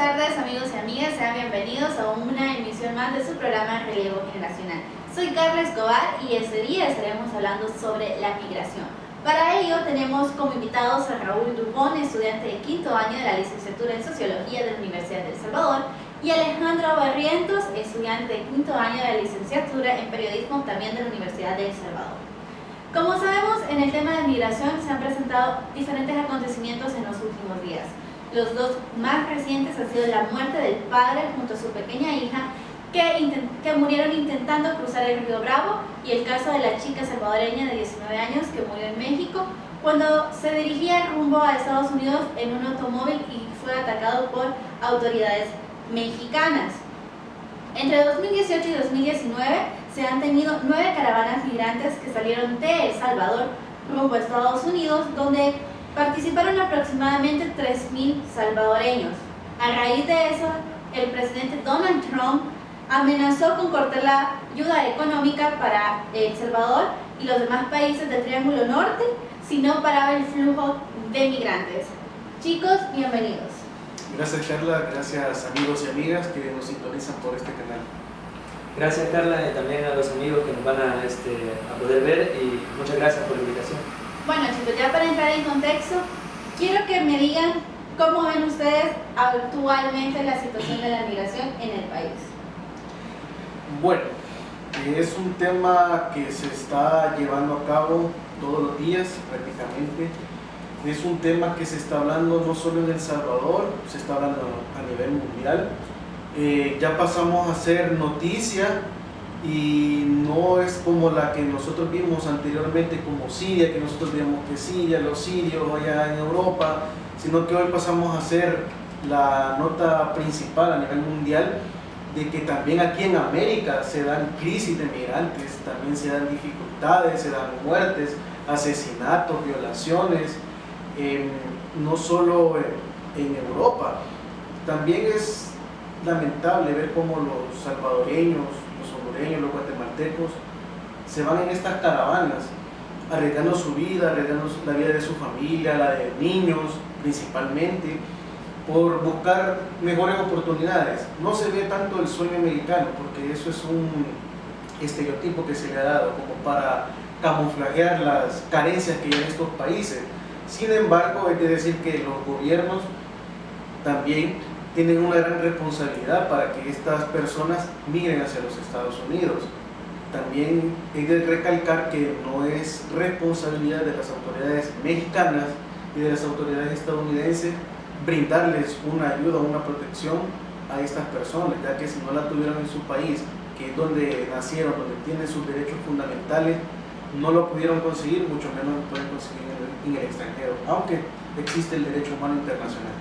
tardes, amigos y amigas, sean bienvenidos a una emisión más de su programa Relevo Generacional. Soy Carla Escobar y este día estaremos hablando sobre la migración. Para ello tenemos como invitados a Raúl Dubón, estudiante de quinto año de la licenciatura en Sociología de la Universidad de El Salvador, y Alejandro Barrientos, estudiante de quinto año de la licenciatura en Periodismo también de la Universidad de El Salvador. Como sabemos, en el tema de migración se han presentado diferentes acontecimientos en los últimos días. Los dos más recientes han sido la muerte del padre junto a su pequeña hija que murieron intentando cruzar el río Bravo, y el caso de la chica salvadoreña de 19 años que murió en México cuando se dirigía rumbo a Estados Unidos en un automóvil y fue atacado por autoridades mexicanas. Entre 2018 y 2019 se han tenido 9 caravanas migrantes que salieron de El Salvador rumbo a Estados Unidos, donde participaron aproximadamente 3.000 salvadoreños. A raíz de eso, el presidente Donald Trump amenazó con cortar la ayuda económica para El Salvador y los demás países del Triángulo Norte si no paraba el flujo de migrantes. Chicos, bienvenidos. Gracias Carla, gracias amigos y amigas que nos sintonizan por este canal. Gracias Carla y también a los amigos que nos van a poder ver, y muchas gracias por la invitación. Bueno chicos, ya para entrar en contexto, quiero que me digan cómo ven ustedes actualmente la situación de la migración en el país. Bueno, es un tema que se está llevando a cabo todos los días prácticamente. Es un tema que se está hablando no solo en El Salvador, se está hablando a nivel mundial. Ya pasamos a ser noticia y no es como la que nosotros vimos anteriormente como Siria, que nosotros veíamos que Siria, los sirios allá en Europa, sino que hoy pasamos a ser la nota principal a nivel mundial de que también aquí en América se dan crisis de migrantes, también se dan dificultades, se dan muertes, asesinatos, violaciones, no solo en Europa. También es lamentable ver cómo los salvadoreños, los hondureños, los guatemaltecos se van en estas caravanas arriesgando su vida, arriesgando la vida de su familia, la de niños principalmente, por buscar mejores oportunidades. No se ve tanto el sueño americano, porque eso es un estereotipo que se le ha dado como para camuflajear las carencias que hay en estos países. Sin embargo, hay que decir que los gobiernos también tienen una gran responsabilidad para que estas personas migren hacia los Estados Unidos. También hay que recalcar que no es responsabilidad de las autoridades mexicanas y de las autoridades estadounidenses brindarles una ayuda, una protección a estas personas, ya que si no la tuvieron en su país, que es donde nacieron, donde tienen sus derechos fundamentales, no lo pudieron conseguir, mucho menos lo pueden conseguir en el extranjero, aunque existe el derecho humano internacional.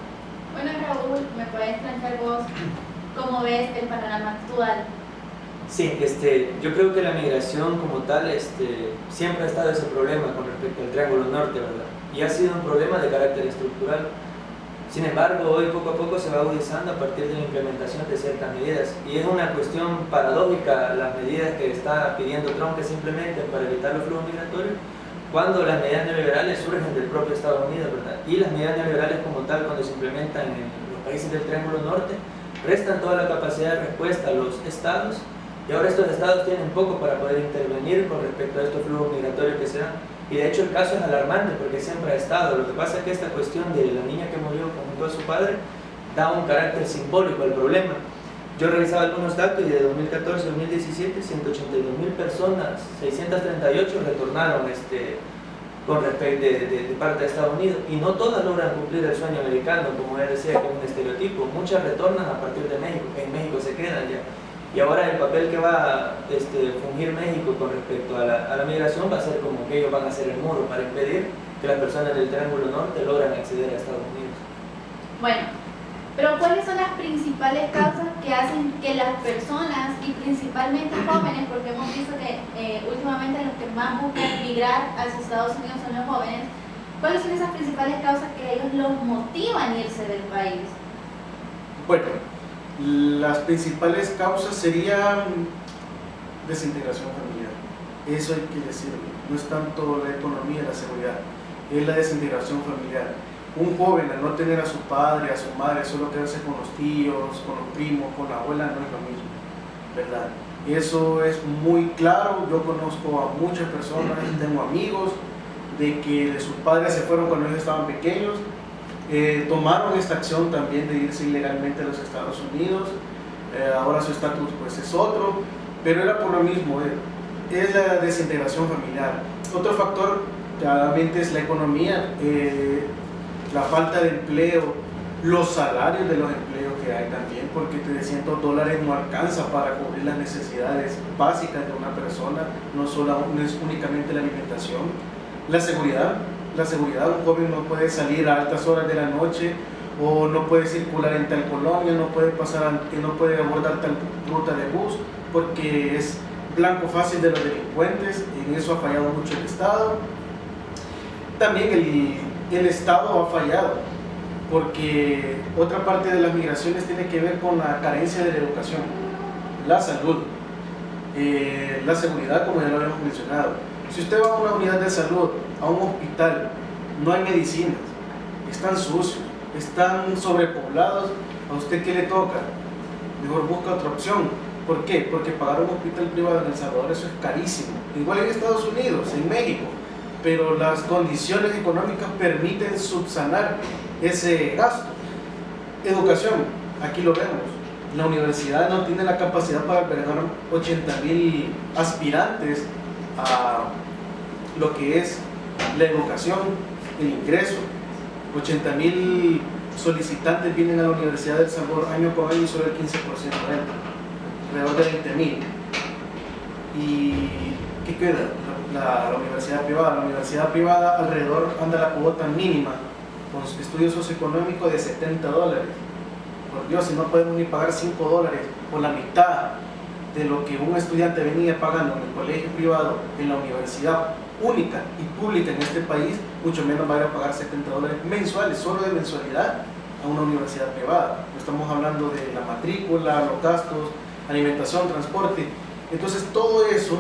Bueno Raúl, ¿me puedes plantear vos cómo ves el panorama actual? Sí, yo creo que la migración como tal siempre ha estado ese problema con respecto al Triángulo Norte, ¿verdad? Y ha sido un problema de carácter estructural. Sin embargo, hoy poco a poco se va agudizando a partir de la implementación de ciertas medidas. Y es una cuestión paradójica las medidas que está pidiendo Trump que se implementen para evitar los flujos migratorios, cuando las medidas neoliberales surgen del propio Estados Unidos, ¿verdad? Y las medidas neoliberales como tal, cuando se implementan en los países del Triángulo Norte, restan toda la capacidad de respuesta a los estados, y ahora estos estados tienen poco para poder intervenir con respecto a estos flujos migratorios que se dan. Y de hecho el caso es alarmante porque siempre ha estado. Lo que pasa es que esta cuestión de la niña que murió junto a su padre da un carácter simbólico al problema. Yo revisaba algunos datos y de 2014 a 2017, 182.000 personas, 638 retornaron con respecto de parte de Estados Unidos, y no todas logran cumplir el sueño americano, como él decía, que es un estereotipo. Muchas retornan a partir de México, en México se quedan ya. Y ahora el papel que va a fungir México con respecto a la migración va a ser como que ellos van a hacer el muro para impedir que las personas del Triángulo Norte logran acceder a Estados Unidos. Bueno, pero ¿cuáles son las principales causas que hacen que las personas, y principalmente jóvenes, porque hemos visto que últimamente los que más buscan migrar hacia Estados Unidos son los jóvenes, ¿cuáles son esas principales causas que a ellos los motivan a irse del país? Bueno, las principales causas serían desintegración familiar. Eso hay que decirlo. No es tanto la economía y la seguridad, es la desintegración familiar. un joven al no tener a su padre, a su madre, solo quedarse con los tíos, con los primos, con la abuela, no es lo mismo, ¿verdad? Y eso es muy claro. Yo conozco a muchas personas, tengo amigos de que sus padres se fueron cuando ellos estaban pequeños, tomaron esta acción también de irse ilegalmente a los Estados Unidos, ahora su estatus pues es otro, pero era por lo mismo, es la desintegración familiar. Otro factor claramente es la economía, la falta de empleo, los salarios de los empleos que hay también, porque $300 no alcanza para cubrir las necesidades básicas de una persona, no es únicamente la alimentación. La seguridad, un joven no puede salir a altas horas de la noche, o no puede circular en tal colonia, no puede abordar tal ruta de bus, porque es blanco fácil de los delincuentes. En eso ha fallado mucho el Estado. También el Estado ha fallado, porque otra parte de las migraciones tiene que ver con la carencia de la educación, la salud, la seguridad, como ya lo habíamos mencionado. Si usted va a una unidad de salud, a un hospital, no hay medicinas, están sucios, están sobrepoblados, ¿a usted qué le toca? Mejor busca otra opción. ¿Por qué? Porque pagar un hospital privado en El Salvador, eso es carísimo. Igual en Estados Unidos, en México, pero las condiciones económicas permiten subsanar ese gasto. Educación, aquí lo vemos. La universidad no tiene la capacidad para albergar 80,000 aspirantes a lo que es la educación, el ingreso. 80,000 solicitantes vienen a la Universidad de El Salvador año con año y solo el 15% entra, alrededor de 20,000. ¿Y qué queda? La universidad privada. La universidad privada alrededor anda la cuota mínima con estudio socioeconómico de $70. Por Dios, si no podemos ni pagar $5 o la mitad de lo que un estudiante venía pagando en el colegio privado, en la universidad única y pública en este país, mucho menos va a ir a pagar $70 mensuales, solo de mensualidad, a una universidad privada. No estamos hablando de la matrícula, los gastos, alimentación, transporte. Entonces todo eso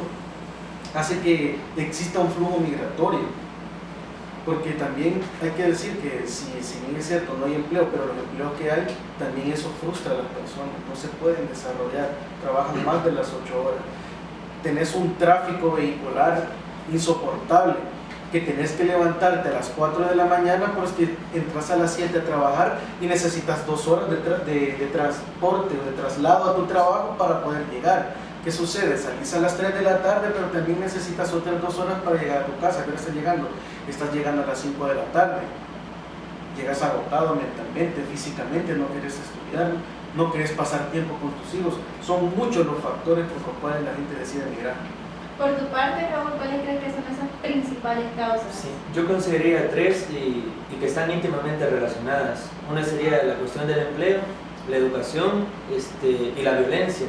hace que exista un flujo migratorio, porque también hay que decir que si bien es cierto no hay empleo, pero los empleos que hay, también eso frustra a las personas, no se pueden desarrollar, trabajan más de las 8 horas, tenés un tráfico vehicular insoportable, que tenés que levantarte a las 4 de la mañana porque entras a las 7 a trabajar y necesitas 2 horas de transporte o de traslado a tu trabajo para poder llegar. ¿Qué sucede? Salís a las 3 de la tarde, pero también necesitas otras 2 horas para llegar a tu casa. ¿Qué estás llegando? Estás llegando a las 5 de la tarde. Llegas agotado mentalmente, físicamente, no quieres estudiar, no quieres pasar tiempo con tus hijos. Son muchos los factores por los cuales la gente decide emigrar. Por tu parte, Raúl, ¿cuáles crees que son esas principales causas? Sí, yo consideraría 3 y que están íntimamente relacionadas. Una sería la cuestión del empleo, la educación y la violencia.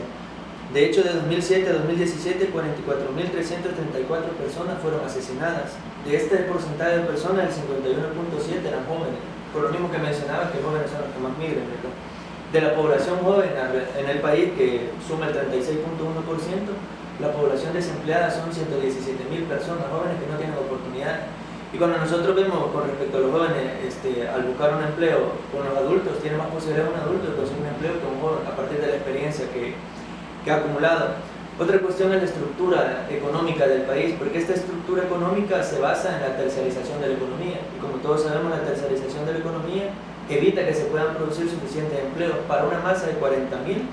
De hecho, de 2007 a 2017, 44.334 personas fueron asesinadas. De este porcentaje de personas, el 51.7 eran jóvenes. Por lo mismo que mencionaba, que jóvenes son los que más migran, ¿verdad? De la población joven en el país, que suma el 36.1%, la población desempleada son 117,000 personas jóvenes que no tienen oportunidad. Y cuando nosotros vemos con respecto a los jóvenes, al buscar un empleo con los adultos, tiene más posibilidad un adulto de conseguir un empleo que un joven a partir de la experiencia que ha acumulado. Otra cuestión es la estructura económica del país, porque esta estructura económica se basa en la tercerización de la economía. Y como todos sabemos, la tercerización de la economía evita que se puedan producir suficientes empleos para una masa de 40,000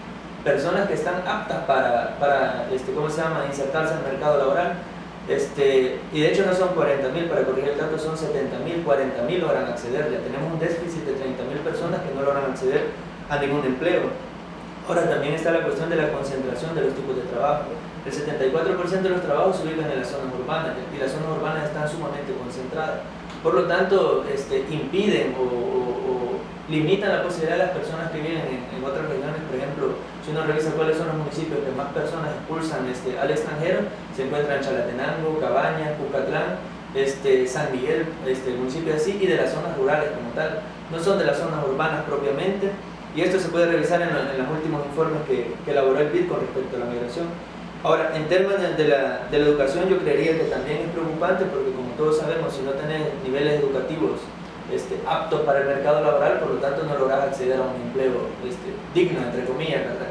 personas que están aptas para insertarse en el mercado laboral. Y de hecho no son 40,000, para corregir el dato, son 70,000, 40,000 logran acceder. Ya tenemos un déficit de 30,000 personas que no logran acceder a ningún empleo. Ahora también está la cuestión de la concentración de los tipos de trabajo. El 74% de los trabajos se ubican en las zonas urbanas y las zonas urbanas están sumamente concentradas. Por lo tanto, impiden o limitan la posibilidad de las personas que viven en otras regiones. Por ejemplo, si uno revisa cuáles son los municipios que más personas expulsan al extranjero, se encuentran Chalatenango, Cabañas, Cucatlán, San Miguel, municipios así, y de las zonas rurales como tal. No son de las zonas urbanas propiamente. Y esto se puede revisar en los últimos informes que elaboró el BID con respecto a la migración. Ahora, en términos de la educación, yo creería que también es preocupante porque, como todos sabemos, si no tenés niveles educativos aptos para el mercado laboral, por lo tanto no logras acceder a un empleo digno, entre comillas, ¿verdad?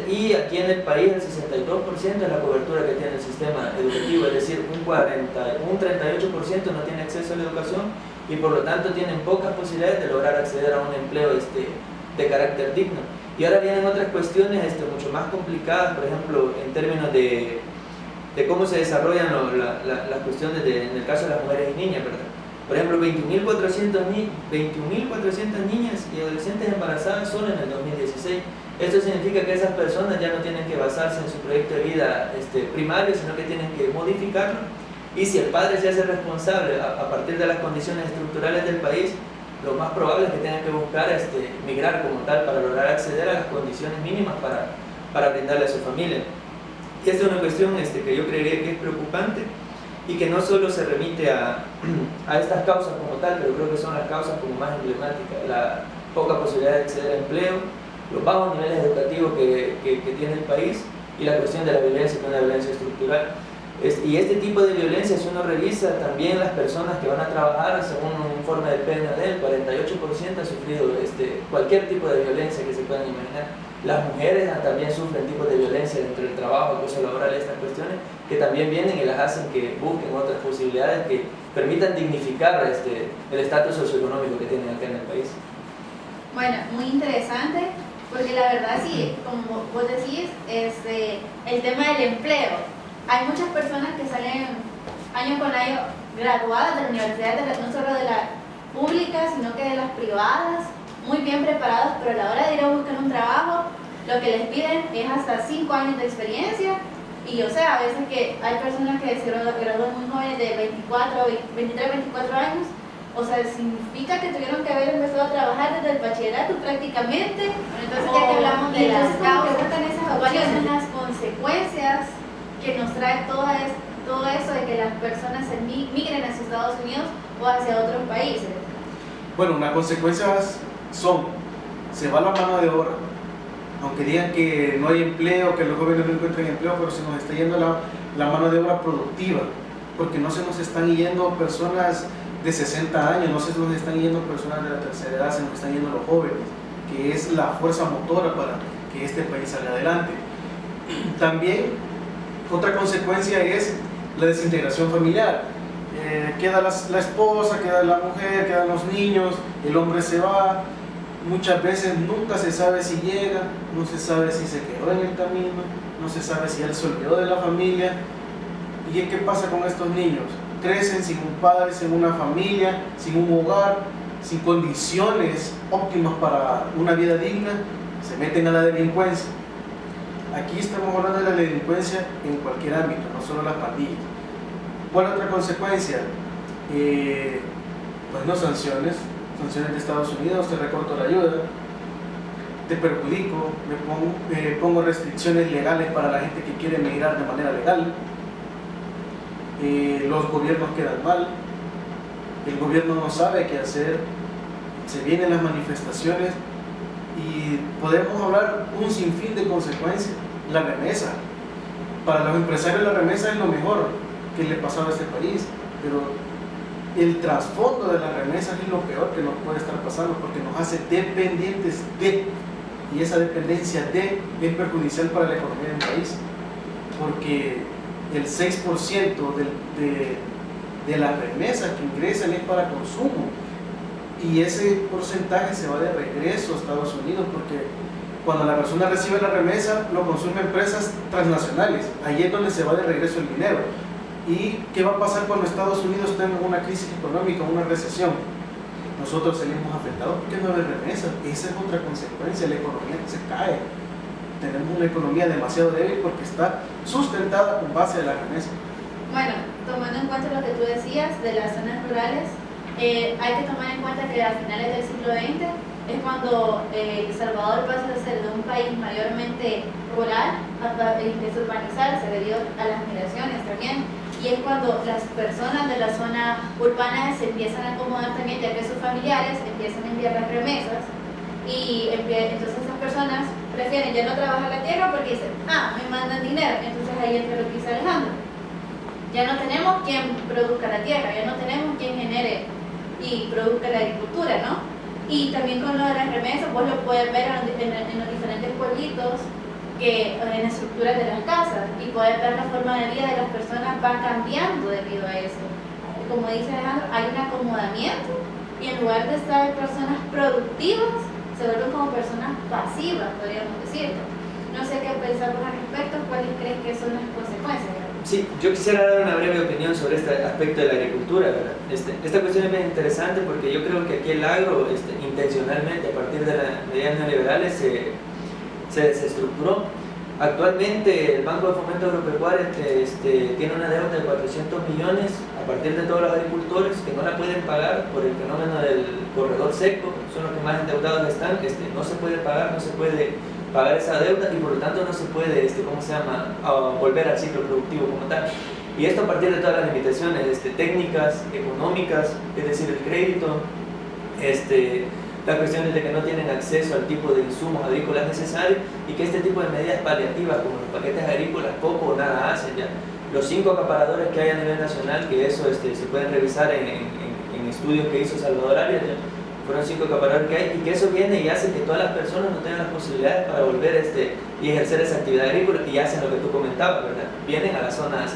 Y aquí en el país el 62% es la cobertura que tiene el sistema educativo, es decir, un 38% no tiene acceso a la educación y por lo tanto tienen pocas posibilidades de lograr acceder a un empleo de carácter digno. Y ahora vienen otras cuestiones mucho más complicadas, por ejemplo, en términos de cómo se desarrollan las cuestiones en el caso de las mujeres y niñas, ¿verdad? Por ejemplo, 21.400 niñas y adolescentes embarazadas solo en el 2016. Esto significa que esas personas ya no tienen que basarse en su proyecto de vida primario, sino que tienen que modificarlo. Y si el padre se hace responsable a partir de las condiciones estructurales del país, lo más probable es que tengan que buscar migrar como tal para lograr acceder a las condiciones mínimas para brindarle a su familia. Y esta es una cuestión que yo creería que es preocupante y que no solo se remite a estas causas como tal, pero creo que son las causas como más emblemáticas: la poca posibilidad de acceder a empleo, los bajos niveles educativos que tiene el país y la cuestión de la violencia, que es una violencia estructural. Y este tipo de violencia, si uno revisa también las personas que van a trabajar, según un informe del PNUD, el 48% ha sufrido cualquier tipo de violencia que se puedan imaginar. Las mujeres también sufren tipos de violencia dentro del trabajo, acoso laboral, estas cuestiones, que también vienen y las hacen que busquen otras posibilidades que permitan dignificar el estatus socioeconómico que tienen acá en el país. Bueno, muy interesante, porque la verdad sí, como vos decís, el tema del empleo. Hay muchas personas que salen año con año graduadas de la universidad, no solo de la pública, sino que de las privadas, muy bien preparados, pero a la hora de ir a buscar un trabajo, lo que les piden es hasta 5 años de experiencia. Y o sea, a veces que hay personas que se gradúan muy jóvenes de 23, 24 años, o sea, significa que tuvieron que haber empezado a trabajar desde el bachillerato prácticamente. Entonces ya que hablamos de las causas, ¿cuáles son las consecuencias que nos trae todo eso de que las personas migren hacia Estados Unidos o hacia otros países? Bueno, las consecuencias se va la mano de obra, aunque digan que no hay empleo, que los jóvenes no encuentran empleo, pero se nos está yendo la mano de obra productiva, porque no se nos están yendo personas de 60 años, no se nos están yendo personas de la tercera edad, se nos están yendo los jóvenes, que es la fuerza motora para que este país salga adelante. También otra consecuencia es la desintegración familiar. Queda la esposa, queda la mujer, quedan los niños, el hombre se va, muchas veces nunca se sabe si llega, no se sabe si se quedó en el camino, no se sabe si él se olvidó de la familia. ¿Y qué pasa con estos niños? Crecen sin un padre, sin una familia, sin un hogar, sin condiciones óptimas para una vida digna, se meten a la delincuencia. Aquí estamos hablando de la delincuencia en cualquier ámbito, no solo las pandillas. ¿Cuál es otra consecuencia? Pues no sanciones de Estados Unidos, te recorto la ayuda, te perjudico, pongo restricciones legales para la gente que quiere emigrar de manera legal, los gobiernos quedan mal, el gobierno no sabe qué hacer, se vienen las manifestaciones y podemos hablar un sinfín de consecuencias. La remesa, para los empresarios la remesa es lo mejor que le pasaba a este país, pero el trasfondo de la remesa es lo peor que nos puede estar pasando, porque nos hace dependientes y esa dependencia es perjudicial para la economía del país, porque el 6% de las remesas que ingresan es para consumo, y ese porcentaje se va de regreso a Estados Unidos, porque cuando la persona recibe la remesa lo consume empresas transnacionales, ahí es donde se va de regreso el dinero. ¿Y qué va a pasar cuando Estados Unidos tenga una crisis económica, una recesión? Nosotros salimos afectados porque no hay remesas. Esa es otra consecuencia, la economía se cae. Tenemos una economía demasiado débil porque está sustentada con base a la remesa. Bueno, tomando en cuenta lo que tú decías de las zonas rurales, hay que tomar en cuenta que a finales del siglo XX es cuando El Salvador pasa a ser de un país mayormente rural a empieza a urbanizarse debido a las migraciones también, y es cuando las personas de la zona urbana se empiezan a acomodar también, ya que sus familiares empiezan a enviar las remesas, y entonces esas personas prefieren ya no trabajar la tierra porque dicen, me mandan dinero. Entonces ahí entra lo que dice Alejandro, ya no tenemos quien produzca la tierra, ya no tenemos quien genere y produzca la agricultura, ¿no? Y también con lo de las remesas, vos lo puedes ver en los diferentes pueblitos, que en la estructura de las casas, y poder ver la forma de vida de las personas va cambiando debido a eso. Como dice Alejandro, hay un acomodamiento y en lugar de estar personas productivas, se vuelven como personas pasivas, podríamos decirlo. No sé qué pensamos al respecto, cuáles crees que son las consecuencias. Sí, yo quisiera dar una breve opinión sobre este aspecto de la agricultura, ¿verdad? Esta cuestión es bien interesante porque yo creo que aquí el agro, intencionalmente, a partir de las medidas neoliberales, se desestructuró. Actualmente el Banco de Fomento Agropecuario tiene una deuda de 400 millones a partir de todos los agricultores que no la pueden pagar por el fenómeno del corredor seco, son los que más endeudados están, no se puede pagar, no se puede pagar esa deuda y por lo tanto no se puede, volver al ciclo productivo como tal. Y esto a partir de todas las limitaciones técnicas, económicas, es decir, el crédito, las cuestiones de que no tienen acceso al tipo de insumos agrícolas necesarios y que este tipo de medidas paliativas como los paquetes agrícolas poco o nada hacen ya. Los 5 acaparadores que hay a nivel nacional, que eso se pueden revisar en estudios que hizo Salvador Arias, ya, fueron 5 acaparadores que hay y que eso viene y hace que todas las personas no tengan las posibilidades para volver y ejercer esa actividad agrícola y hacen lo que tú comentabas, ¿verdad? Vienen a las zonas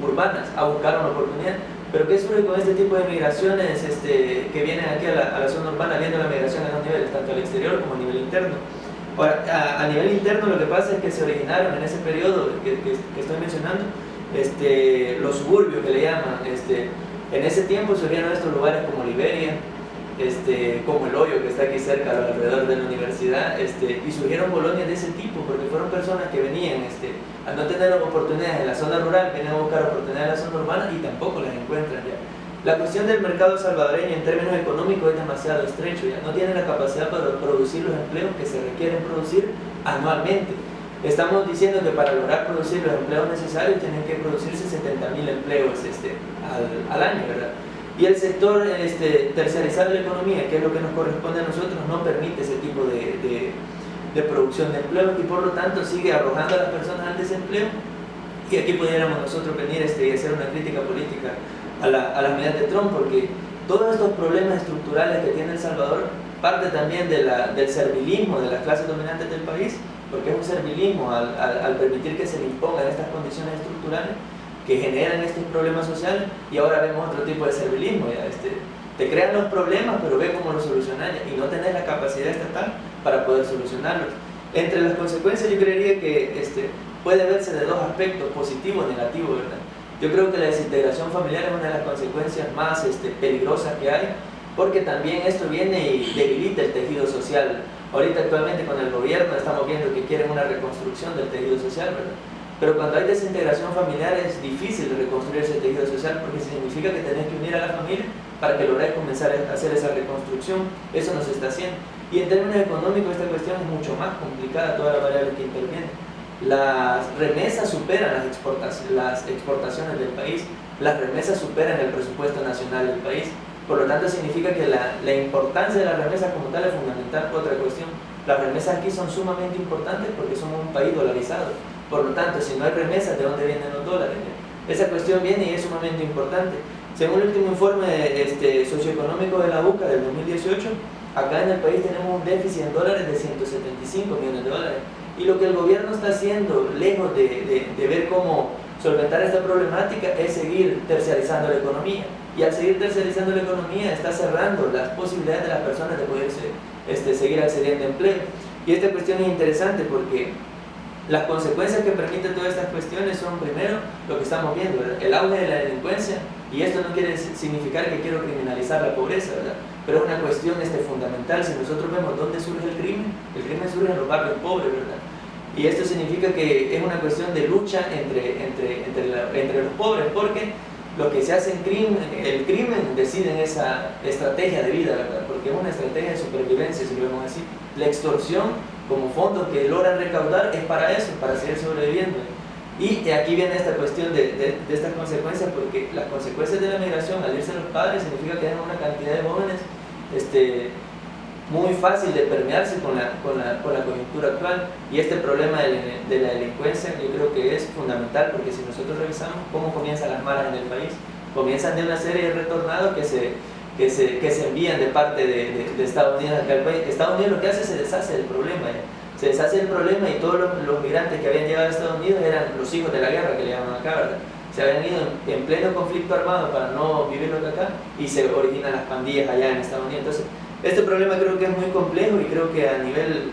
urbanas a buscar una oportunidad. Pero ¿qué surge con este tipo de migraciones que vienen aquí a la zona urbana, viendo la migración a dos niveles, tanto al exterior como a nivel interno? Ahora, a nivel interno lo que pasa es que se originaron en ese periodo que estoy mencionando, los suburbios que le llaman, en ese tiempo surgieron estos lugares como Liberia, como El Hoyo que está aquí cerca alrededor de la universidad, y surgieron colonias de ese tipo porque fueron personas que venían a no tener oportunidades en la zona rural, vienen a buscar oportunidades en la zona urbana y tampoco las encuentran ya. La cuestión del mercado salvadoreño en términos económicos es demasiado estrecho, ya no tienen la capacidad para producir los empleos que se requieren producir anualmente. Estamos diciendo que para lograr producir los empleos necesarios tienen que producirse 70.000 empleos al año, ¿verdad? Y el sector terciarizado de la economía, que es lo que nos corresponde a nosotros, no permite ese tipo de producción de empleo y por lo tanto sigue arrojando a las personas al desempleo. Y aquí pudiéramos nosotros venir y hacer una crítica política a las medidas de Trump, porque todos estos problemas estructurales que tiene El Salvador parte también del servilismo de las clases dominantes del país, porque es un servilismo al permitir que se le impongan estas condiciones estructurales que generan estos problemas sociales, y ahora vemos otro tipo de servilismo, ya, te crean los problemas pero ve cómo los solucionan y no tenés la capacidad estatal para poder solucionarlos. Entre las consecuencias yo creería que puede verse de dos aspectos, positivo y negativo, ¿verdad? Yo creo que la desintegración familiar es una de las consecuencias más peligrosas que hay, porque también esto viene y debilita el tejido social. Ahorita actualmente con el gobierno estamos viendo que quieren una reconstrucción del tejido social, ¿verdad? Pero cuando hay desintegración familiar es difícil reconstruir ese tejido social porque significa que tenés que unir a la familia para que logres comenzar a hacer esa reconstrucción. Eso no se está haciendo. Y en términos económicos esta cuestión es mucho más complicada, todas las variables que intervienen. Las remesas superan las exportaciones del país, las remesas superan el presupuesto nacional del país. Por lo tanto significa que la importancia de las remesas como tal es fundamental. Otra cuestión, las remesas aquí son sumamente importantes porque somos un país dolarizado. Por lo tanto, si no hay remesas, ¿de dónde vienen los dólares? Esa cuestión viene y es sumamente importante. Según el último informe socioeconómico de la UCA del 2018, acá en el país tenemos un déficit en dólares de 175 millones de dólares. Y lo que el gobierno está haciendo, lejos de ver cómo solventar esta problemática, es seguir terciarizando la economía. Y al seguir terciarizando la economía, está cerrando las posibilidades de las personas de poder seguir accediendo a empleo. Y esta cuestión es interesante porque las consecuencias que permiten todas estas cuestiones son, primero, lo que estamos viendo, ¿verdad? El auge de la delincuencia, y esto no quiere significar que quiero criminalizar la pobreza, ¿verdad? Pero es una cuestión fundamental. Si nosotros vemos dónde surge el crimen surge en los barrios pobres, ¿verdad? Y esto significa que es una cuestión de lucha entre los pobres, porque lo que se hace el crimen decide en esa estrategia de vida, ¿verdad? Porque es una estrategia de supervivencia, si lo vemos así. La extorsión como fondos que logran recaudar es para eso, para seguir sobreviviendo. Y aquí viene esta cuestión de estas consecuencias, porque las consecuencias de la migración al irse los padres significa que hay una cantidad de jóvenes muy fácil de permearse con la coyuntura actual, y este problema de la delincuencia yo creo que es fundamental, porque si nosotros revisamos cómo comienzan las maras en el país, comienzan de una serie de retornados que que se envían de parte de Estados Unidos acá al país. Estados Unidos lo que hace es se deshace del problema, ¿ya? Se deshace del problema y todos los migrantes que habían llegado a Estados Unidos eran los hijos de la guerra, que le llaman acá, ¿verdad? Se habían ido en pleno conflicto armado para no vivirlo acá y se originan las pandillas allá en Estados Unidos. Entonces, este problema creo que es muy complejo y creo que a nivel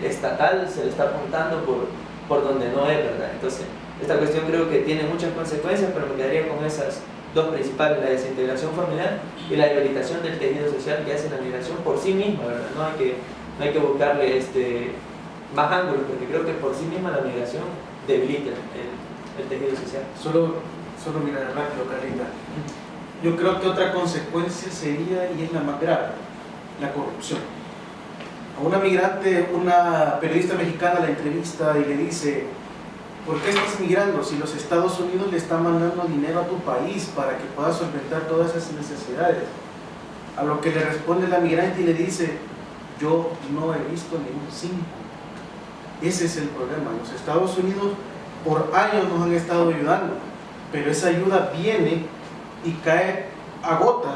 estatal se le está apuntando por donde no es, ¿verdad? Entonces, esta cuestión creo que tiene muchas consecuencias, pero me quedaría con esas dos principales, la desintegración familiar y la debilitación del tejido social que hace la migración por sí misma, ¿verdad? No hay que buscarle más ángulos, porque creo que por sí misma la migración debilita el tejido social. Solo mira rápido, Carlita. Yo creo que otra consecuencia sería, y es la más grave, la corrupción. A una migrante, una periodista mexicana la entrevista y le dice: ¿por qué estás migrando si los Estados Unidos le están mandando dinero a tu país para que puedas solventar todas esas necesidades? A lo que le responde la migrante y le dice: yo no he visto ni un 5. Ese es el problema. Los Estados Unidos por años nos han estado ayudando, pero esa ayuda viene y cae a gotas.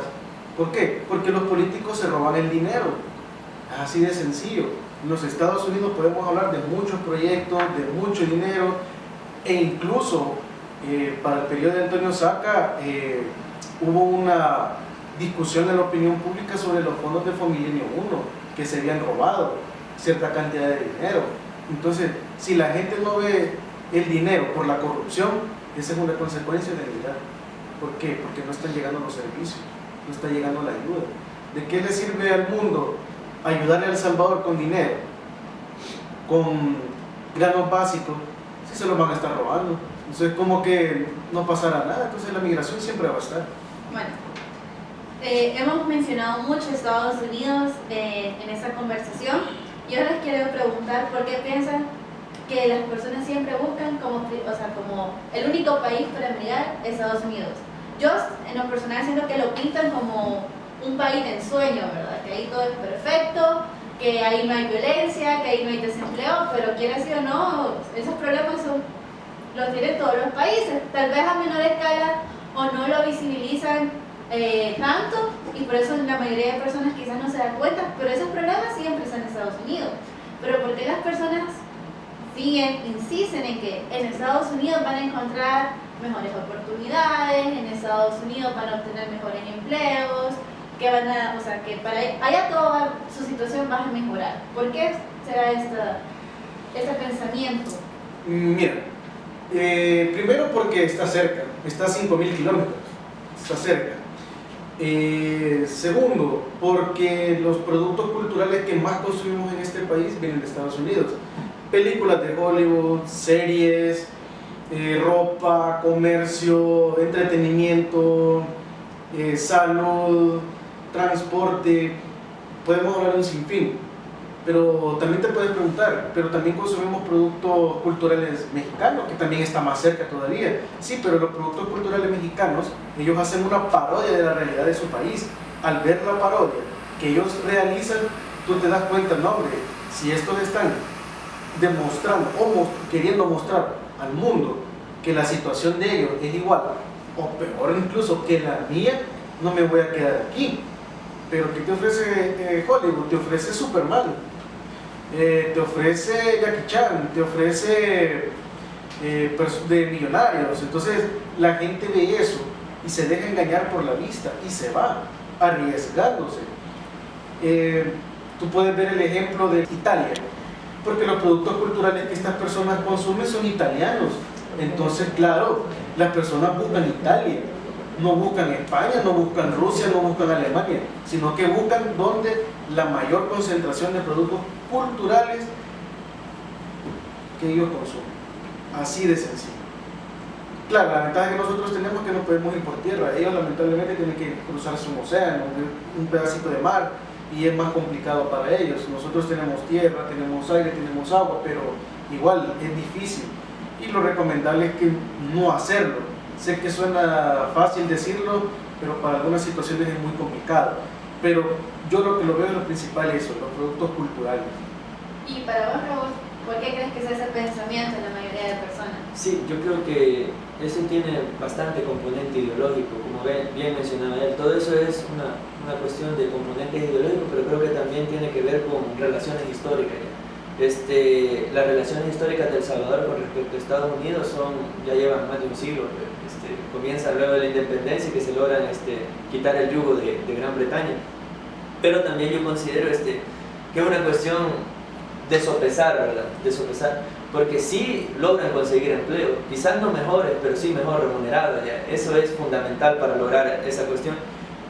¿Por qué? Porque los políticos se roban el dinero. Es así de sencillo. En los Estados Unidos podemos hablar de muchos proyectos, de mucho dinero, e incluso para el periodo de Antonio Saca hubo una discusión en la opinión pública sobre los fondos de Fomilenio 1 que se habían robado cierta cantidad de dinero. Entonces, si la gente no ve el dinero por la corrupción, esa es una consecuencia de migrar. ¿Por qué? Porque no están llegando los servicios, no está llegando la ayuda. ¿De qué le sirve al mundo ayudarle a El Salvador con dinero, con granos básicos, si se los van a estar robando? Entonces, como que no pasará nada. Entonces la migración siempre va a estar. Bueno, hemos mencionado mucho Estados Unidos en esta conversación. Yo les quiero preguntar por qué piensan que las personas siempre buscan como el único país para emigrar Estados Unidos. Yo en lo personal siento que lo pintan como un país de ensueño, ¿verdad? Que ahí todo es perfecto, que ahí no hay violencia, que ahí no hay desempleo, pero quiera sí o no, esos problemas los tienen todos los países, tal vez a menor escala o no lo visibilizan tanto, y por eso la mayoría de personas quizás no se dan cuenta, pero esos problemas siempre están en Estados Unidos. Pero ¿por qué las personas insisten en que en Estados Unidos van a encontrar mejores oportunidades, en Estados Unidos van a obtener mejores empleos, que para allá toda su situación va a mejorar? ¿Por qué será este pensamiento? Mira, primero porque está cerca, está a 5.000 kilómetros, está cerca. Segundo, porque los productos culturales que más consumimos en este país vienen de Estados Unidos. Películas de Hollywood, series, ropa, comercio, entretenimiento, salud, transporte, podemos hablar de un sinfín. Pero también te puedes preguntar, pero también consumimos productos culturales mexicanos, que también está más cerca todavía. Sí, pero los productos culturales mexicanos, ellos hacen una parodia de la realidad de su país. Al ver la parodia que ellos realizan, tú te das cuenta, no hombre, si estos están demostrando o queriendo mostrar al mundo que la situación de ellos es igual o peor incluso que la mía, no me voy a quedar aquí. Pero ¿qué te ofrece Hollywood? Te ofrece Superman, te ofrece Jackie Chan, te ofrece de millonarios. Entonces la gente ve eso y se deja engañar por la vista y se va arriesgándose. Tú puedes ver el ejemplo de Italia, porque los productos culturales que estas personas consumen son italianos. Entonces, claro, las personas buscan Italia, no buscan España, no buscan Rusia, no buscan Alemania, sino que buscan donde la mayor concentración de productos culturales que ellos consumen. Así de sencillo. Claro, la ventaja que nosotros tenemos es que no podemos ir por tierra. Ellos lamentablemente tienen que cruzarse un océano, un pedacito de mar, y es más complicado para ellos. Nosotros tenemos tierra, tenemos aire, tenemos agua, pero igual es difícil. Y lo recomendable es que no hacerlo. Sé que suena fácil decirlo, pero para algunas situaciones es muy complicado. Pero yo lo que lo veo es lo principal es eso, los productos culturales. Y para vos, Raúl, ¿por qué crees que es ese pensamiento en la mayoría de personas? Sí, yo creo que eso tiene bastante componente ideológico, como bien mencionaba él. Todo eso es una cuestión de componentes ideológicos, pero creo que también tiene que ver con relaciones históricas. Las relaciones históricas de El Salvador con respecto a Estados Unidos ya llevan más de un siglo. Comienza luego de la independencia y que se logran quitar el yugo de Gran Bretaña. Pero también yo considero que es una cuestión de sopesar, ¿verdad? De sopesar, porque sí logran conseguir empleo, quizás no mejores, pero sí mejor remunerados, ¿ya? Eso es fundamental para lograr esa cuestión.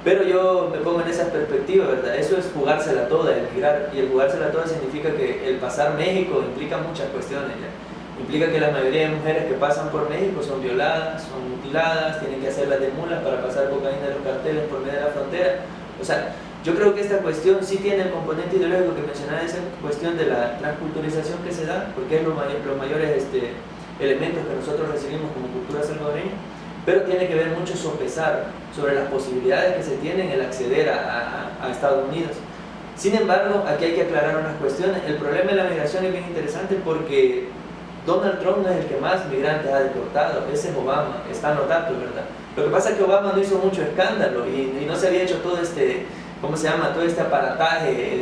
Pero yo me pongo en esa perspectiva, ¿verdad? Eso es jugársela toda, emigrar, y el jugársela toda significa que el pasar México implica muchas cuestiones, ¿ya? Implica que la mayoría de mujeres que pasan por México son violadas, son mutiladas, tienen que hacerlas de mulas para pasar cocaína de los carteles por medio de la frontera. O sea, yo creo que esta cuestión sí tiene el componente ideológico que mencionaba, esa cuestión de la transculturización que se da, porque es los mayores elementos que nosotros recibimos como cultura salvadoreña, pero tiene que ver mucho sopesar sobre las posibilidades que se tienen el acceder a Estados Unidos. Sin embargo, aquí hay que aclarar unas cuestiones. El problema de la migración es bien interesante porque Donald Trump no es el que más migrantes ha deportado, ese es Obama, está notando, ¿verdad? Lo que pasa es que Obama no hizo mucho escándalo y no se había hecho todo ¿cómo se llama? Todo este aparataje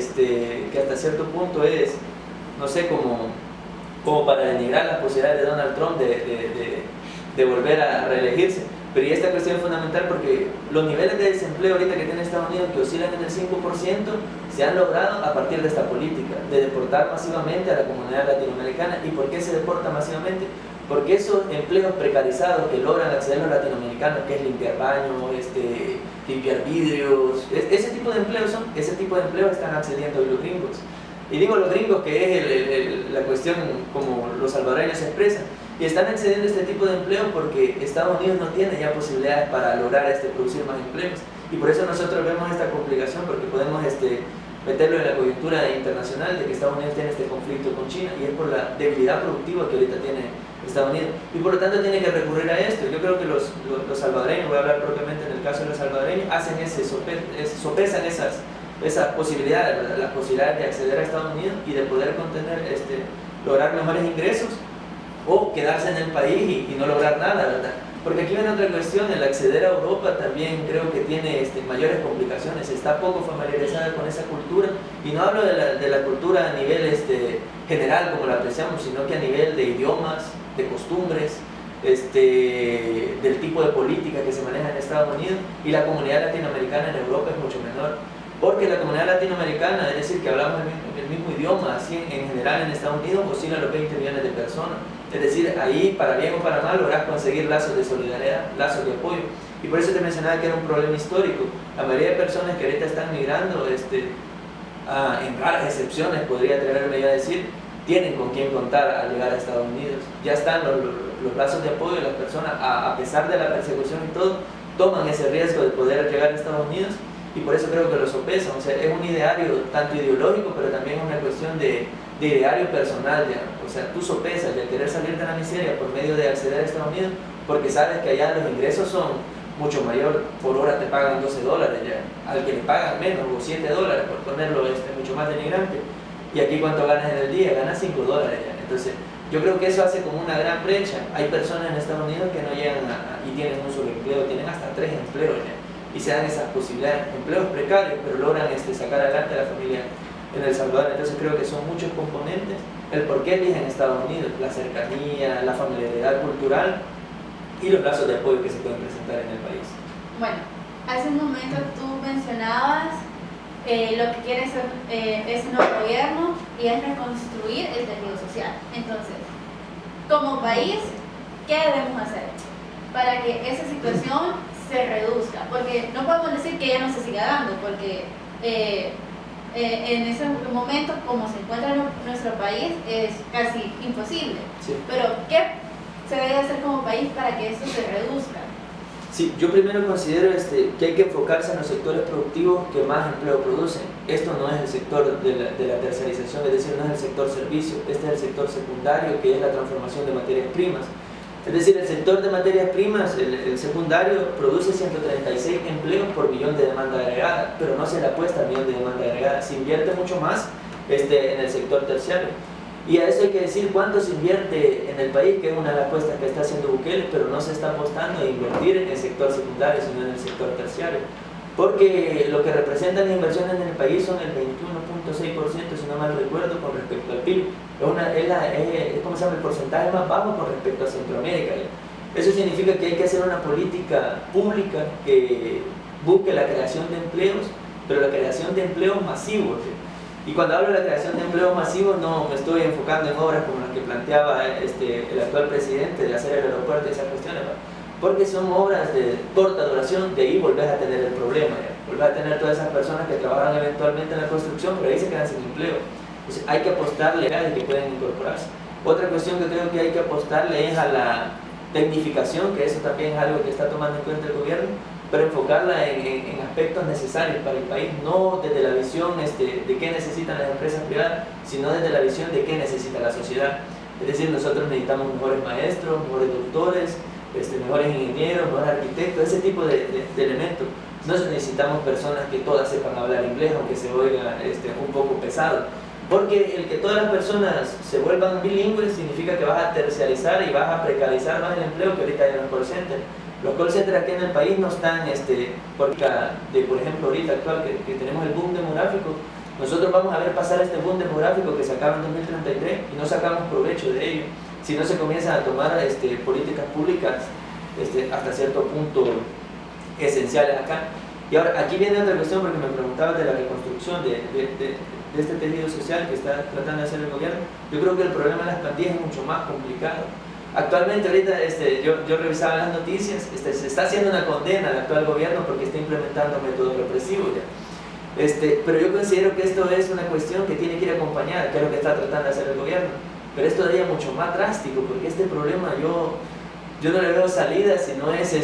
que hasta cierto punto es, no sé, como para denigrar las posibilidades de Donald Trump de volver a reelegirse. Pero y esta cuestión es fundamental porque los niveles de desempleo ahorita que tiene Estados Unidos, que oscilan en el 5%, se han logrado a partir de esta política, de deportar masivamente a la comunidad latinoamericana. ¿Y por qué se deporta masivamente? Porque esos empleos precarizados que logran acceder los latinoamericanos, que es limpiar baños, limpiar vidrios, ese tipo de empleos están accediendo hoy los gringos. Y digo los gringos que es la cuestión como los salvadoreños se expresan, y están accediendo a este tipo de empleo porque Estados Unidos no tiene ya posibilidades para lograr producir más empleos, y por eso nosotros vemos esta complicación, porque podemos meterlo en la coyuntura internacional de que Estados Unidos tiene este conflicto con China, y es por la debilidad productiva que ahorita tiene Estados Unidos, y por lo tanto tiene que recurrir a esto. Yo creo que los salvadoreños, voy a hablar propiamente en el caso de los salvadoreños, hacen sopesan esas posibilidades, ¿verdad? Las posibilidades de acceder a Estados Unidos y de poder lograr mejores ingresos, o quedarse en el país y no lograr nada, ¿verdad? Porque aquí viene otra cuestión, el acceder a Europa también creo que tiene mayores complicaciones, está poco familiarizada con esa cultura, y no hablo de la cultura a nivel general como la apreciamos, sino que a nivel de idiomas, de costumbres, del tipo de política que se maneja en Estados Unidos, y la comunidad latinoamericana en Europa es mucho menor. Porque la comunidad latinoamericana, es decir, que hablamos el mismo idioma, así en general en Estados Unidos, oscila a los 20 millones de personas. Es decir, ahí, para bien o para mal, lográs conseguir lazos de solidaridad, lazos de apoyo. Y por eso te mencionaba que era un problema histórico. La mayoría de personas que ahorita están migrando, en raras excepciones, podría atreverme yo a decir, tienen con quién contar al llegar a Estados Unidos. Ya están los lazos de apoyo de las personas, a pesar de la persecución y todo, toman ese riesgo de poder llegar a Estados Unidos. Y por eso creo que lo sopesan. O sea, es un ideario tanto ideológico, pero también una cuestión de ideario personal, ya. O sea, tú sopesas ya querer salir de la miseria por medio de acceder a Estados Unidos, porque sabes que allá los ingresos son mucho mayor, por hora te pagan $12 ya, al que le pagan menos, o $7, por ponerlo mucho más denigrante. Y aquí, ¿cuánto ganas en el día? Ganas $5 ya. Entonces, yo creo que eso hace como una gran brecha. Hay personas en Estados Unidos que no llegan y tienen un solo empleo, tienen hasta 3 empleos ya, y se dan esas posibilidades, empleos precarios, pero logran sacar adelante a la familia en El Salvador. Entonces creo que son muchos componentes el por qué eligen Estados Unidos: la cercanía, la familiaridad cultural y los lazos de apoyo que se pueden presentar en el país. Bueno, hace un momento tú mencionabas lo que quiere ser ese nuevo gobierno, y es reconstruir el tejido social. Entonces, como país, ¿qué debemos hacer para que esa situación se reduzca? Porque no podemos decir que ya no se siga dando, porque en ese momento, como se encuentra nuestro país, es casi imposible. Sí. Pero ¿qué se debe hacer como país para que eso se reduzca? Sí, yo primero considero que hay que enfocarse en los sectores productivos que más empleo producen. Esto no es el sector de la tercerización, es decir, no es el sector servicio, este es el sector secundario, que es la transformación de materias primas. Es decir, el sector de materias primas, el secundario, produce 136 empleos por millón de demanda agregada, pero no se le apuesta al millón de demanda agregada. Se invierte mucho más en el sector terciario. Y a eso hay que decir cuánto se invierte en el país, que es una de las apuestas que está haciendo Bukele, pero no se está apostando a invertir en el sector secundario, sino en el sector terciario. Porque lo que representan las inversiones en el país son el 21.6%, si no mal recuerdo, con respecto al PIB. Es como se llama, el porcentaje más bajo con respecto a Centroamérica. Eso significa que hay que hacer una política pública que busque la creación de empleos, pero la creación de empleos masivos. Y cuando hablo de la creación de empleos masivos, no me estoy enfocando en obras como las que planteaba el actual presidente de hacer el aeropuerto y esas cuestiones, porque son obras de corta duración, de ahí volvés a tener el problema, volvés a tener todas esas personas que trabajan eventualmente en la construcción, pero ahí se quedan sin empleo. Entonces hay que apostarle a que pueden incorporarse. Otra cuestión que creo que hay que apostarle es a la tecnificación, que eso también es algo que está tomando en cuenta el gobierno, pero enfocarla en aspectos necesarios para el país, no desde la visión de qué necesitan las empresas privadas, sino desde la visión de qué necesita la sociedad. Es decir, nosotros necesitamos mejores maestros, mejores doctores, mejores ingenieros, mejores arquitectos, ese tipo de elementos. No necesitamos personas que todas sepan hablar inglés, aunque se oiga un poco pesado. Porque el que todas las personas se vuelvan bilingües significa que vas a terciarizar y vas a precarizar más el empleo que ahorita hay en los call centers. Los call centers aquí en el país no están, por ejemplo, ahorita actual que tenemos el boom demográfico, nosotros vamos a ver pasar este boom demográfico que se acaba en 2033 y no sacamos provecho de ello, si no se comienzan a tomar políticas públicas hasta cierto punto esenciales acá. Y ahora, aquí viene otra cuestión, porque me preguntabas de la reconstrucción de este tejido social que está tratando de hacer el gobierno. Yo creo que el problema de las plantillas es mucho más complicado. Actualmente, ahorita, yo revisaba las noticias, se está haciendo una condena al actual gobierno porque está implementando métodos represivos ya. Pero yo considero que esto es una cuestión que tiene que ir acompañada, que es lo que está tratando de hacer el gobierno. Pero es todavía mucho más drástico, porque este problema yo no le veo salida si no es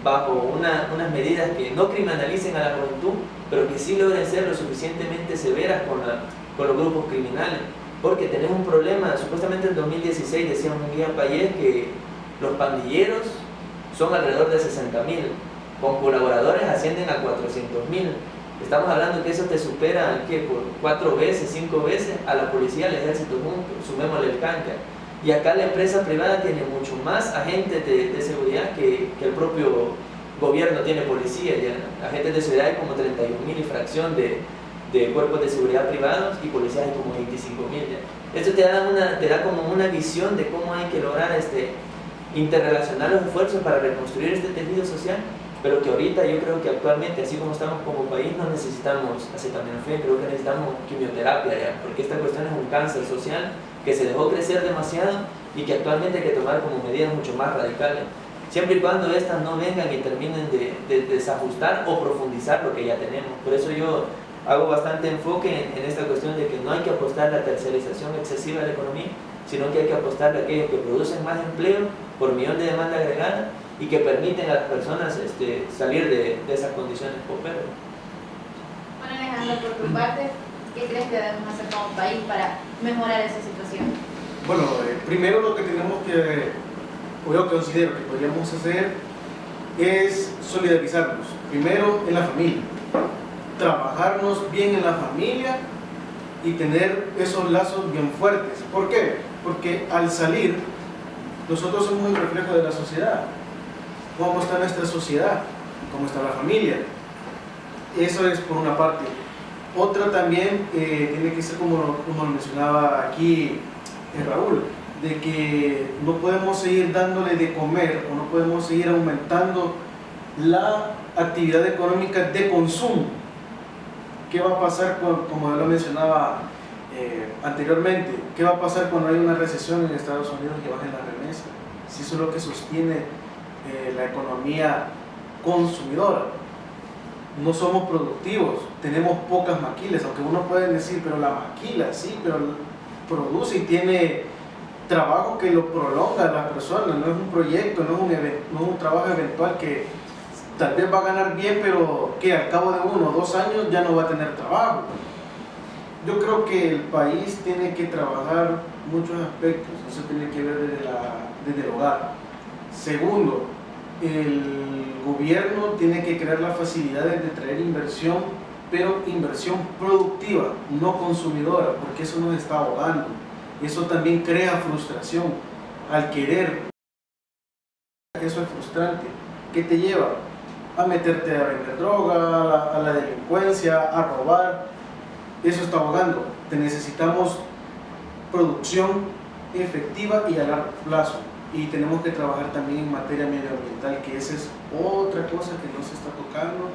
bajo unas medidas que no criminalicen a la juventud, pero que sí logren ser lo suficientemente severas con los grupos criminales. Porque tenemos un problema, supuestamente en 2016 decía un guía Payés que los pandilleros son alrededor de 60.000, con colaboradores ascienden a 400.000. Estamos hablando que eso te supera, ¿qué? Por 4 veces, 5 veces a la policía, al ejército juntos, sumémosle el canca. Y acá la empresa privada tiene mucho más agentes de seguridad que el propio gobierno tiene policía. Ya. Agentes de seguridad hay como 31.000 y fracción de cuerpos de seguridad privados, y policías hay como 25.000. Esto te da como una visión de cómo hay que lograr interrelacionar los esfuerzos para reconstruir este tejido social, pero que ahorita yo creo que actualmente, así como estamos como país, no necesitamos acetaminofén, creo que necesitamos quimioterapia ya, porque esta cuestión es un cáncer social que se dejó crecer demasiado y que actualmente hay que tomar como medidas mucho más radicales, siempre y cuando estas no vengan y terminen de desajustar o profundizar lo que ya tenemos. Por eso yo hago bastante enfoque en esta cuestión de que no hay que apostar a la terciarización excesiva de la economía, sino que hay que apostar a aquellos que producen más empleo por millón de demanda agregada y que permiten a las personas salir de esas condiciones paupérrimas. Bueno, Alejandro, por tu parte, ¿qué crees que debemos hacer como país para mejorar esa situación? Bueno, primero lo que tenemos que, o yo considero que podríamos hacer, es solidarizarnos. Primero en la familia, trabajarnos bien en la familia y tener esos lazos bien fuertes. ¿Por qué? Porque al salir, nosotros somos el reflejo de la sociedad. ¿Cómo está nuestra sociedad? ¿Cómo está la familia? Eso es por una parte. Otra también tiene que ser como lo mencionaba aquí Raúl, de que no podemos seguir dándole de comer o no podemos seguir aumentando la actividad económica de consumo. ¿Qué va a pasar como lo mencionaba anteriormente? ¿Qué va a pasar cuando hay una recesión en Estados Unidos y bajen las remesas? Si eso es lo que sostiene la economía consumidora. No somos productivos, tenemos pocas maquilas, aunque uno puede decir, pero la maquila, sí, pero produce y tiene trabajo que lo prolonga a la persona, no es un proyecto, no es un trabajo eventual que tal vez va a ganar bien, pero que al cabo de 1 o 2 años ya no va a tener trabajo. Yo creo que el país tiene que trabajar muchos aspectos, eso tiene que ver desde el hogar. Segundo, el gobierno tiene que crear las facilidades de traer inversión pero inversión productiva, no consumidora, porque eso nos está ahogando. Eso también crea frustración. Al querer, eso es frustrante. ¿Qué te lleva? A meterte a vender droga, a la delincuencia, a robar. Eso está ahogando. Necesitamos producción efectiva y a largo plazo. Y tenemos que trabajar también en materia medioambiental, que esa es otra cosa que no se está tocando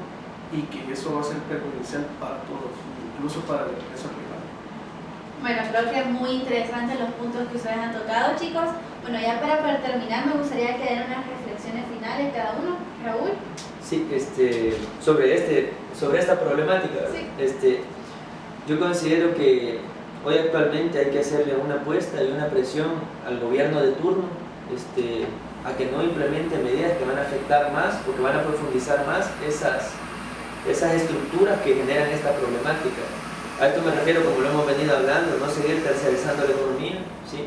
y que eso va a ser perjudicial para todos, incluso para la empresa privada. Bueno, creo que es muy interesante los puntos que ustedes han tocado, chicos. Bueno, ya para terminar, me gustaría que den unas reflexiones finales cada uno. Raúl. Sí, sobre esta problemática, sí. Yo considero que hoy actualmente hay que hacerle una apuesta y una presión al gobierno de turno a que no implemente medidas que van a afectar más, porque van a profundizar más esas estructuras que generan esta problemática. A esto me refiero, como lo hemos venido hablando, no seguir terciarizando la economía, ¿sí?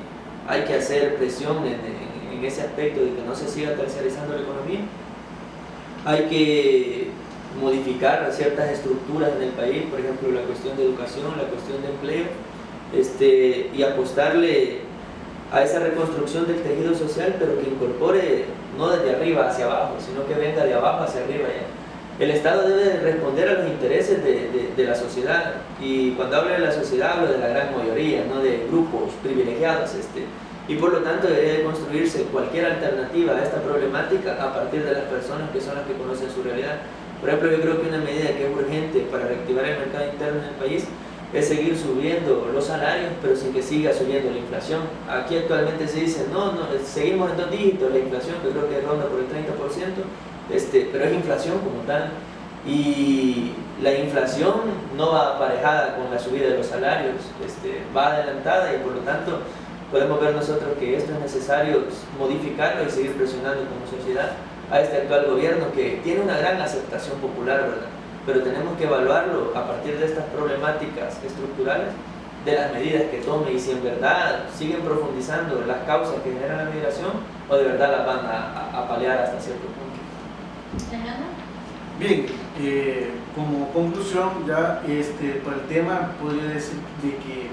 Hay que hacer presión en ese aspecto de que no se siga terciarizando la economía. Hay que modificar ciertas estructuras en el país, por ejemplo la cuestión de educación, la cuestión de empleo, y apostarle a esa reconstrucción del tejido social, pero que incorpore no desde arriba hacia abajo, sino que venga de abajo hacia arriba ya. El Estado debe responder a los intereses de la sociedad, y cuando hablo de la sociedad hablo de la gran mayoría, no de grupos privilegiados, y por lo tanto debe construirse cualquier alternativa a esta problemática a partir de las personas que son las que conocen su realidad. Por ejemplo, yo creo que una medida que es urgente para reactivar el mercado interno en el país es seguir subiendo los salarios, pero sin que siga subiendo la inflación. Aquí actualmente se dice, no, seguimos en 2 dígitos la inflación, que creo que ronda por el 30%, pero es inflación como tal. Y la inflación no va aparejada con la subida de los salarios, va adelantada, y por lo tanto podemos ver nosotros que esto es necesario modificarlo y seguir presionando como sociedad a este actual gobierno, que tiene una gran aceptación popular, ¿verdad? Pero tenemos que evaluarlo a partir de estas problemáticas estructurales, de las medidas que tome, y si en verdad siguen profundizando las causas que generan la migración, o de verdad las van a paliar hasta cierto punto. Bien, como conclusión ya para el tema podría decir de que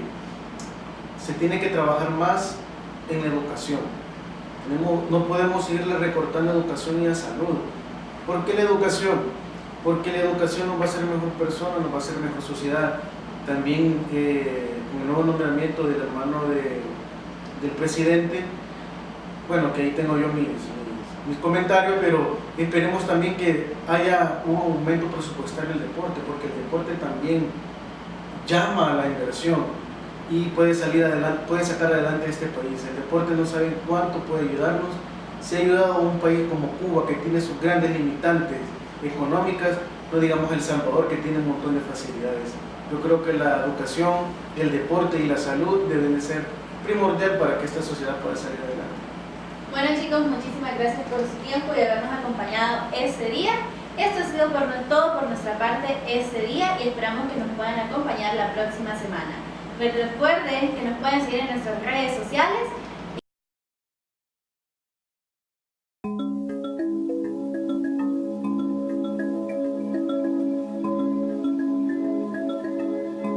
se tiene que trabajar más en la educación. No podemos seguirle recortando educación y a salud. ¿Por qué la educación? Porque la educación nos va a hacer mejor persona, nos va a hacer mejor sociedad. También con el nuevo nombramiento del hermano del presidente, bueno, que ahí tengo yo mis comentarios, pero esperemos también que haya un aumento presupuestario en el deporte, porque el deporte también llama a la inversión y puede sacar adelante a este país. El deporte no sabe cuánto puede ayudarnos. Se ha ayudado a un país como Cuba, que tiene sus grandes limitantes económicas, no digamos El Salvador, que tiene un montón de facilidades. Yo creo que la educación, el deporte y la salud deben de ser primordial para que esta sociedad pueda salir adelante. Bueno, chicos, muchísimas gracias por su tiempo y habernos acompañado este día. Esto ha sido todo por nuestra parte este día, y esperamos que nos puedan acompañar la próxima semana. Recuerden que nos pueden seguir en nuestras redes sociales,